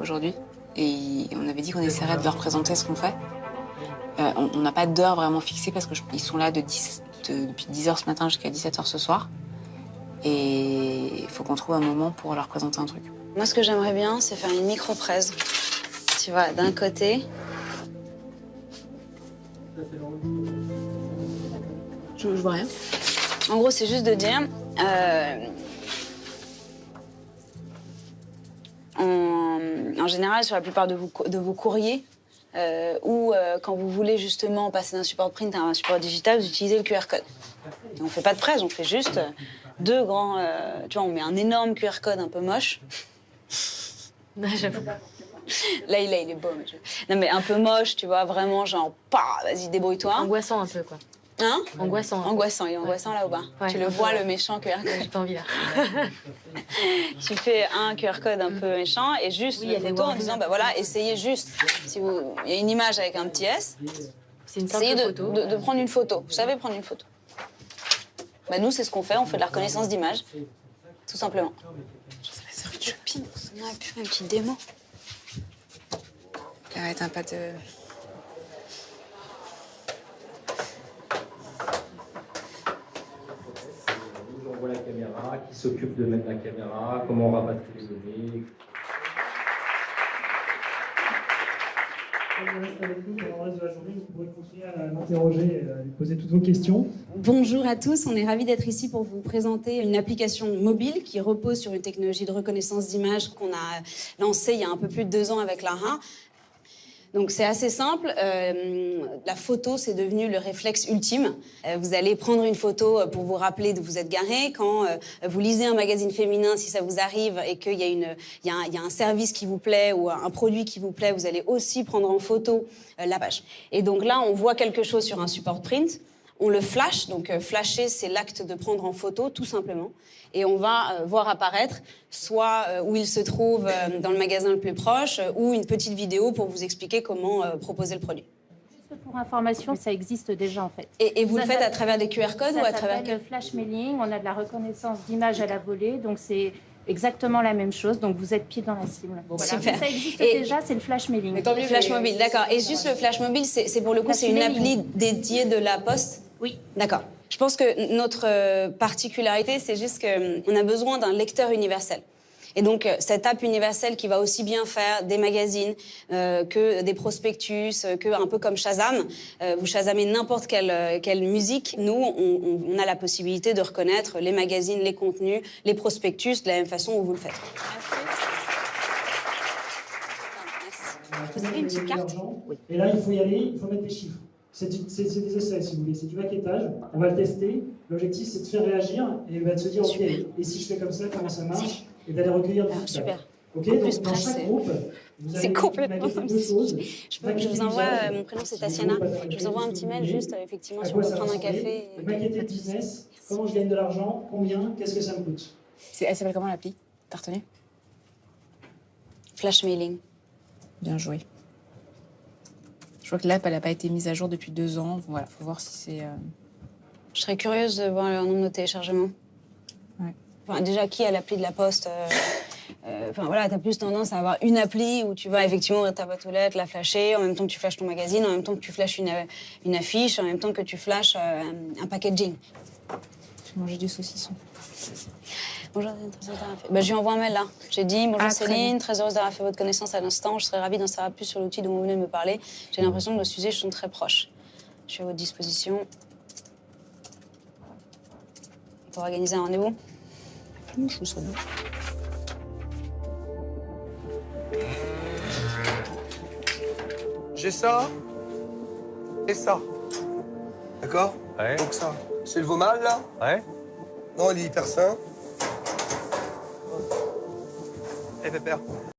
aujourd'hui et on avait dit qu'on essaierait de leur présenter ce qu'on fait. On n'a pas d'heure vraiment fixée parce qu'ils sont là depuis 10h ce matin jusqu'à 17h ce soir. Et il faut qu'on trouve un moment pour leur présenter un truc. Moi, ce que j'aimerais bien, c'est faire une micro-presse. Tu vois, d'un côté... Je vois rien. En gros, c'est juste de dire... en général, sur la plupart de vos courriers, ou quand vous voulez justement passer d'un support print à un support digital, vous utilisez le QR code. Et on fait pas de presse, on fait juste deux grands... tu vois, on met un énorme QR code un peu moche. J'avoue. Là, il est beau. Non, mais un peu moche, tu vois, vraiment, genre, vas-y, débrouille-toi. Angoissant un peu, quoi. Hein? Angoissant. Angoissant, il est angoissant là ou pas? Ouais, tu le vois, le méchant QR code? J'ai pas envie, là. Tu fais un QR code un peu méchant et juste une photo en disant, bah voilà, essayez juste. Si il y a une image avec un petit S, C'est une simple essayez photo. de prendre une photo. Vous savez prendre une photo. Bah nous, c'est ce qu'on fait, on fait de la reconnaissance d'image, tout simplement. Ça va servir de shopping. On aurait pu faire une petite démo. Arrête un pas de... On voit la caméra, qui s'occupe de mettre la caméra, comment on rapatrie les données. On reste avec nous pendant le reste de la journée, vous pourrez continuer à l'interroger et à lui poser toutes vos questions. Bonjour à tous, on est ravis d'être ici pour vous présenter une application mobile qui repose sur une technologie de reconnaissance d'image qu'on a lancée il y a un peu plus de 2 ans avec Lara. Donc c'est assez simple, la photo c'est devenu le réflexe ultime. Vous allez prendre une photo pour vous rappeler de vous êtes garé. Quand vous lisez un magazine féminin, si ça vous arrive et qu'il y a un service qui vous plaît ou un produit qui vous plaît, vous allez aussi prendre en photo la page. Et donc là, on voit quelque chose sur un support print, on le flash, donc flasher c'est l'acte de prendre en photo tout simplement. Et on va voir apparaître soit où il se trouve dans le magasin le plus proche ou une petite vidéo pour vous expliquer comment proposer le produit. Juste pour information, ça existe déjà en fait. Et vous le faites à travers des QR codes ou à travers le flash mailing, on a de la reconnaissance d'image à la volée, donc c'est exactement la même chose, donc vous êtes pile dans la cible. Bon, voilà. Super. Ça existe déjà, c'est le flash mailing. Mais tant mieux, flash mobile, d'accord. Et juste le flash mobile, c'est pour le coup, c'est une appli dédiée de la Poste? Oui. D'accord. Je pense que notre particularité, c'est juste qu'on a besoin d'un lecteur universel. Et donc, cette app universelle qui va aussi bien faire des magazines que des prospectus, un peu comme Shazam. Vous Shazamez n'importe quelle musique. Nous, on a la possibilité de reconnaître les magazines, les contenus, les prospectus de la même façon où vous le faites. Merci. Vous avez une petite carte? Oui. Et là, il faut y aller, il faut mettre des chiffres. C'est des essais, si vous voulez, c'est du maquettage. On va le tester. L'objectif, c'est de faire réagir et il va se dire, OK, et si je fais comme ça, comment ça marche? Et d'aller recueillir du feedback. Super. OK, En donc plus, dans chaque groupe, vous allez complètement maqueter 2 choses. Je vous envoie, mon prénom c'est Tatiana, je vous envoie un petit mail juste, effectivement, si on veut prendre un café. Maqueter le business, comment je gagne de l'argent, combien, qu'est-ce que ça me coûte? Elle s'appelle comment l'appli? T'as retenu? Flash mailing. Bien joué. Je vois que l'app, elle n'a pas été mise à jour depuis 2 ans. Voilà, faut voir si c'est... Je serais curieuse de voir le nombre de téléchargements. Ouais. Enfin, déjà, qui a l'appli de la Poste Enfin, voilà, t'as plus tendance à avoir une appli où tu vas effectivement ouvrir ta boîte aux lettres, la flasher, en même temps que tu flashes ton magazine, en même temps que tu flashes une affiche, en même temps que tu flashes un packaging. J'ai mangé du saucisson. Bonjour, Céline, très heureuse d'avoir fait. Bah, je lui envoie un mail là. J'ai dit bonjour Céline, très heureuse d'avoir fait votre connaissance à l'instant. Je serais ravie d'en savoir plus sur l'outil dont vous venez de me parler. J'ai l'impression que nos sujets sont très proches. Je suis à votre disposition pour organiser un rendez-vous. Je vous souhaite. J'ai ça et ça. D'accord? Ouais. Donc ça. C'est le vomal, là? Ouais. Non, il est hyper sain. Eh, pépère.